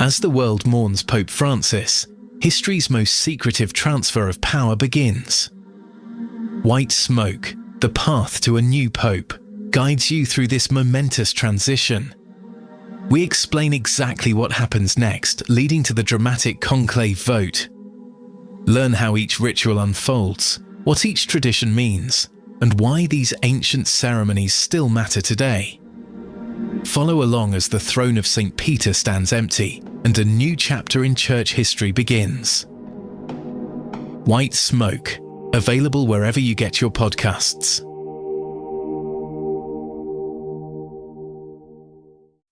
As the world mourns Pope Francis, history's most secretive transfer of power begins. White smoke, the path to a new pope, guides you through this momentous transition. We explain exactly what happens next, leading to the dramatic conclave vote. Learn how each ritual unfolds, what each tradition means, and why these ancient ceremonies still matter today. Follow along as the throne of St. Peter stands empty and a new chapter in church history begins. White Smoke, available wherever you get your podcasts.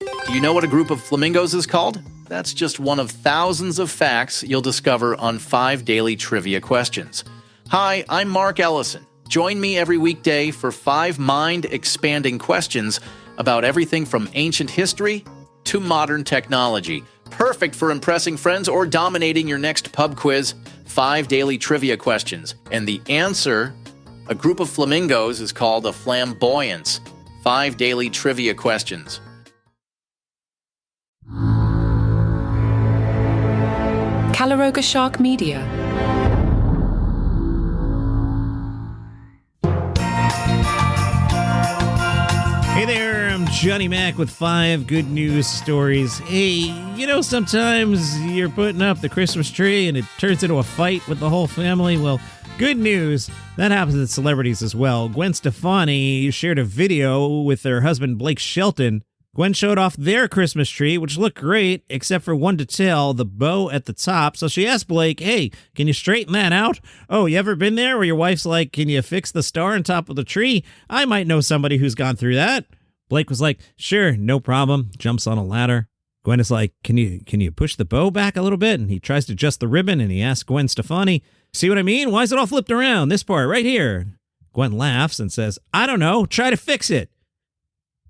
Do you know what a group of flamingos is called? That's just one of thousands of facts you'll discover on 5 daily trivia questions. Hi, I'm Mark Ellison. Join me every weekday for 5 mind-expanding questions about everything from ancient history to modern technology. Perfect for impressing friends or dominating your next pub quiz. 5 daily trivia questions. And the answer, a group of flamingos, is called a flamboyance. 5 daily trivia questions. Caloroga Shark Media. Hey there, I'm Johnny Mac with 5 good news stories. Hey, you know, sometimes you're putting up the Christmas tree and it turns into a fight with the whole family. Well, good news, that happens to celebrities as well. Gwen Stefani shared a video with her husband, Blake Shelton. Gwen showed off their Christmas tree, which looked great, except for one detail, the bow at the top. So she asked Blake, hey, can you straighten that out? Oh, you ever been there where your wife's like, can you fix the star on top of the tree? I might know somebody who's gone through that. Blake was like, sure, no problem. Jumps on a ladder. Gwen is like, can you push the bow back a little bit? And he tries to adjust the ribbon, and he asks Gwen Stefani, see what I mean? Why is it all flipped around? This part right here. Gwen laughs and says, I don't know. Try to fix it.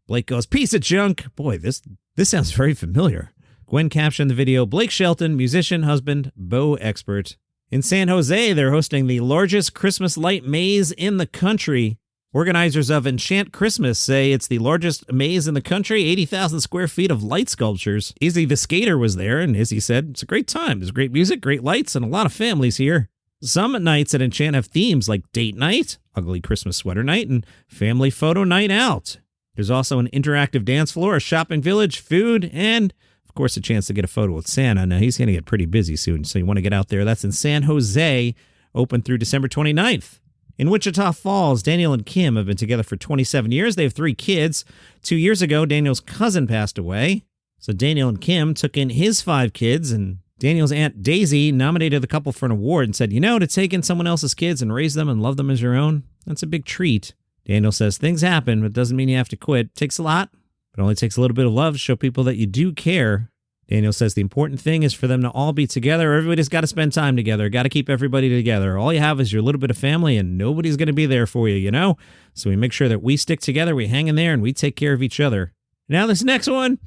Blake goes, piece of junk. Boy, this sounds very familiar. Gwen captioned the video, Blake Shelton, musician, husband, bow expert. In San Jose, they're hosting the largest Christmas light maze in the country. Organizers of Enchant Christmas say it's the largest maze in the country, 80,000 square feet of light sculptures. Izzy the skater was there, and Izzy said, it's a great time. There's great music, great lights, and a lot of families here. Some nights at Enchant have themes like date night, ugly Christmas sweater night, and family photo night out. There's also an interactive dance floor, a shopping village, food, and, of course, a chance to get a photo with Santa. Now, he's going to get pretty busy soon, so you want to get out there. That's in San Jose, open through December 29th. In Wichita Falls, Daniel and Kim have been together for 27 years. They have 3 kids. 2 years ago, Daniel's cousin passed away. So Daniel and Kim took in his 5 kids, and Daniel's Aunt Daisy nominated the couple for an award and said, you know, to take in someone else's kids and raise them and love them as your own, that's a big treat. Daniel says, things happen, but it doesn't mean you have to quit. It takes a lot, but it only takes a little bit of love to show people that you do care. Daniel says the important thing is for them to all be together. Everybody's got to spend time together. Got to keep everybody together. All you have is your little bit of family, and nobody's going to be there for you, you know? So we make sure that we stick together, we hang in there, and we take care of each other. Now this next one,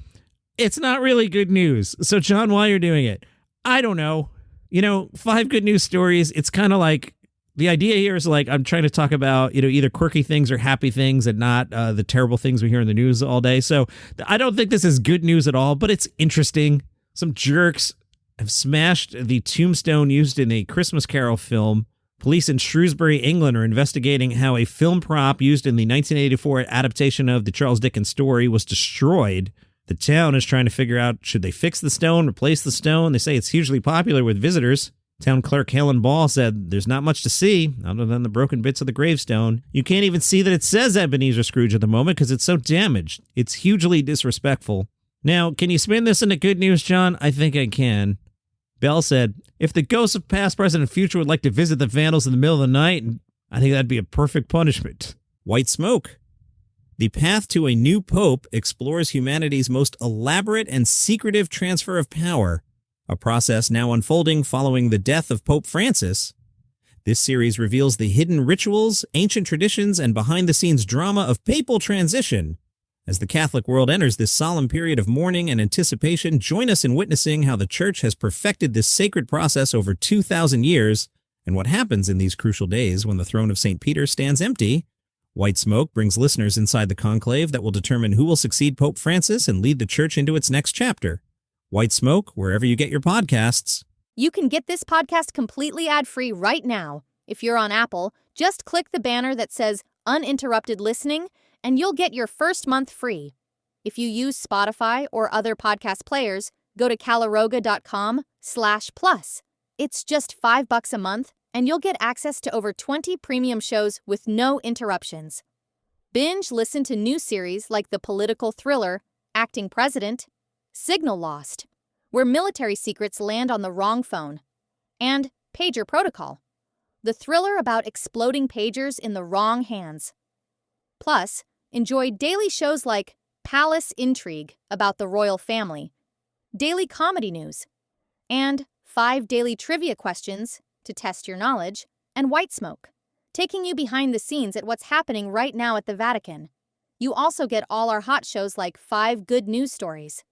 it's not really good news. So John, why you're doing it? I don't know. You know, 5 good news stories, it's kind of like, the idea here is like I'm trying to talk about, you know, either quirky things or happy things and not the terrible things we hear in the news all day. So I don't think this is good news at all, but it's interesting. Some jerks have smashed the tombstone used in a Christmas Carol film. Police in Shrewsbury, England are investigating how a film prop used in the 1984 adaptation of the Charles Dickens story was destroyed. The town is trying to figure out, should they fix the stone, replace the stone? They say it's hugely popular with visitors. Town clerk Helen Ball said there's not much to see other than the broken bits of the gravestone. You can't even see that it says Ebenezer Scrooge at the moment because it's so damaged. It's hugely disrespectful. Now, can you spin this into good news, John? I think I can. Bell said, if the ghosts of past, present, and future would like to visit the Vandals in the middle of the night, I think that'd be a perfect punishment. White smoke. The path to a new pope explores humanity's most elaborate and secretive transfer of power, a process now unfolding following the death of Pope Francis. This series reveals the hidden rituals, ancient traditions, and behind-the-scenes drama of papal transition. As the Catholic world enters this solemn period of mourning and anticipation, join us in witnessing how the Church has perfected this sacred process over 2,000 years, and what happens in these crucial days when the throne of St. Peter stands empty. White Smoke brings listeners inside the conclave that will determine who will succeed Pope Francis and lead the Church into its next chapter. White Smoke, wherever you get your podcasts. You can get this podcast completely ad-free right now. If you're on Apple, just click the banner that says Uninterrupted Listening, and you'll get your first month free. If you use Spotify or other podcast players, go to caloroga.com/plus. It's just $5 a month, and you'll get access to over 20 premium shows with no interruptions. Binge listen to new series like the political thriller Acting President, Signal Lost, where military secrets land on the wrong phone, and Pager Protocol, the thriller about exploding pagers in the wrong hands. Plus, enjoy daily shows like Palace Intrigue about the royal family, daily comedy news, and 5 daily trivia questions to test your knowledge, and White Smoke, taking you behind the scenes at what's happening right now at the Vatican. You also get all our hot shows like 5 Good News Stories.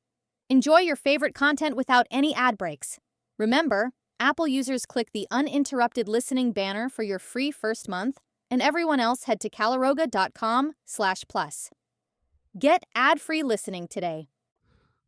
Enjoy your favorite content without any ad breaks. Remember, Apple users click the Uninterrupted Listening banner for your free first month, and everyone else head to caloroga.com/plus. Get ad-free listening today.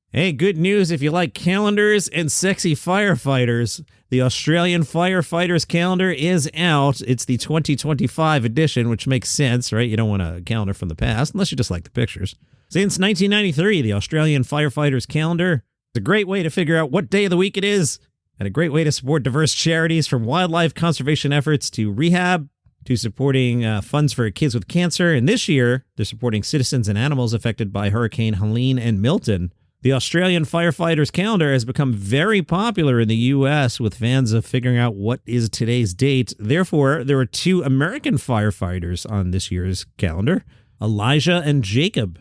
Hey, good news if you like calendars and sexy firefighters. The Australian Firefighters calendar is out. It's the 2025 edition, which makes sense, right? You don't want a calendar from the past, unless you just like the pictures. Since 1993, the Australian Firefighters calendar is a great way to figure out what day of the week it is, and a great way to support diverse charities from wildlife conservation efforts to rehab to supporting funds for kids with cancer. And this year, they're supporting citizens and animals affected by Hurricane Helene and Milton. The Australian Firefighters calendar has become very popular in the U.S. with fans of figuring out what is today's date. Therefore, there are 2 American firefighters on this year's calendar, Elijah and Jacob.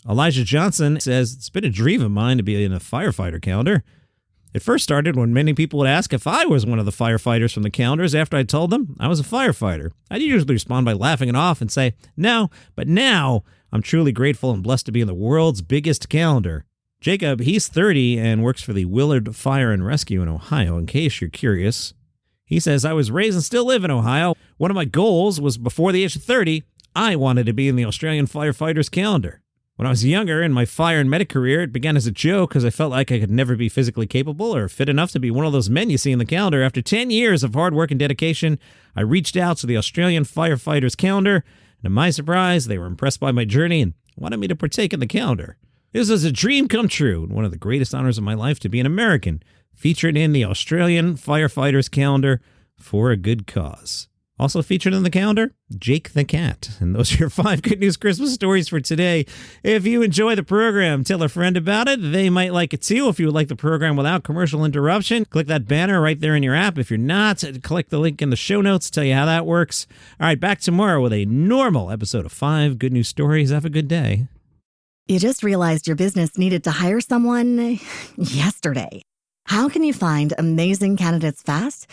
Elijah Johnson says, "It's been a dream of mine to be in a firefighter calendar. It first started when many people would ask if I was one of the firefighters from the calendars after I told them I was a firefighter. I'd usually respond by laughing it off and say, no, but now I'm truly grateful and blessed to be in the world's biggest calendar." Jacob, he's 30 and works for the Willard Fire and Rescue in Ohio, in case you're curious. He says, "I was raised and still live in Ohio. One of my goals was before the age of 30, I wanted to be in the Australian Firefighters calendar. When I was younger in my fire and medic career, it began as a joke because I felt like I could never be physically capable or fit enough to be one of those men you see in the calendar. After 10 years of hard work and dedication, I reached out to the Australian Firefighters calendar, and to my surprise, they were impressed by my journey and wanted me to partake in the calendar. This is a dream come true and one of the greatest honors of my life to be an American, featured in the Australian Firefighters calendar for a good cause." Also featured in the calendar, Jake the Cat. And those are your 5 good news Christmas stories for today. If you enjoy the program, tell a friend about it. They might like it too. If you would like the program without commercial interruption, click that banner right there in your app. If you're not, click the link in the show notes, tell you how that works. All right, back tomorrow with a normal episode of 5 good news stories. Have a good day. You just realized your business needed to hire someone yesterday. How can you find amazing candidates fast?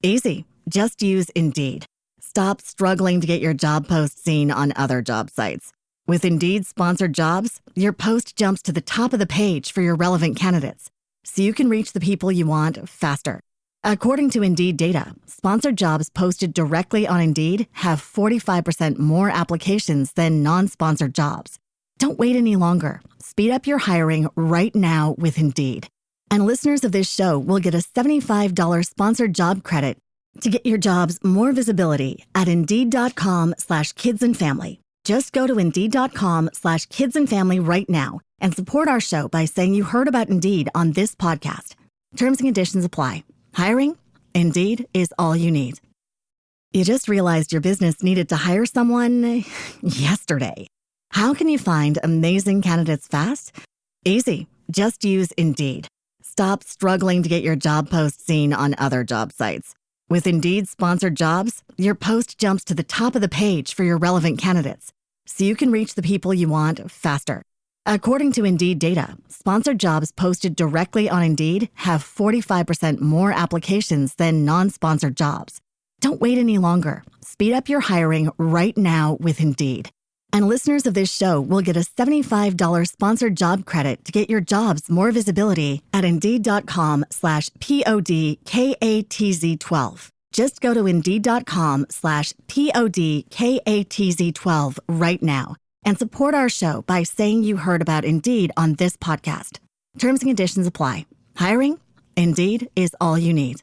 Easy. Just use Indeed. Stop struggling to get your job post seen on other job sites. With Indeed sponsored jobs, your post jumps to the top of the page for your relevant candidates, so you can reach the people you want faster. According to Indeed data, sponsored jobs posted directly on Indeed have 45% more applications than non-sponsored jobs. Don't wait any longer. Speed up your hiring right now with Indeed. And listeners of this show will get a $75 sponsored job credit to get your jobs more visibility at Indeed.com/kidsandfamily. Just go to Indeed.com/kidsandfamily right now and support our show by saying you heard about Indeed on this podcast. Terms and conditions apply. Hiring? Indeed is all you need. You just realized your business needed to hire someone yesterday. How can you find amazing candidates fast? Easy. Just use Indeed. Stop struggling to get your job post seen on other job sites. With Indeed sponsored jobs, your post jumps to the top of the page for your relevant candidates, so you can reach the people you want faster. According to Indeed data, sponsored jobs posted directly on Indeed have 45% more applications than non-sponsored jobs. Don't wait any longer. Speed up your hiring right now with Indeed. And listeners of this show will get a $75 sponsored job credit to get your jobs more visibility at Indeed.com/PODKATZ12. Just go to Indeed.com/PODKATZ12 right now and support our show by saying you heard about Indeed on this podcast. Terms and conditions apply. Hiring? Indeed is all you need.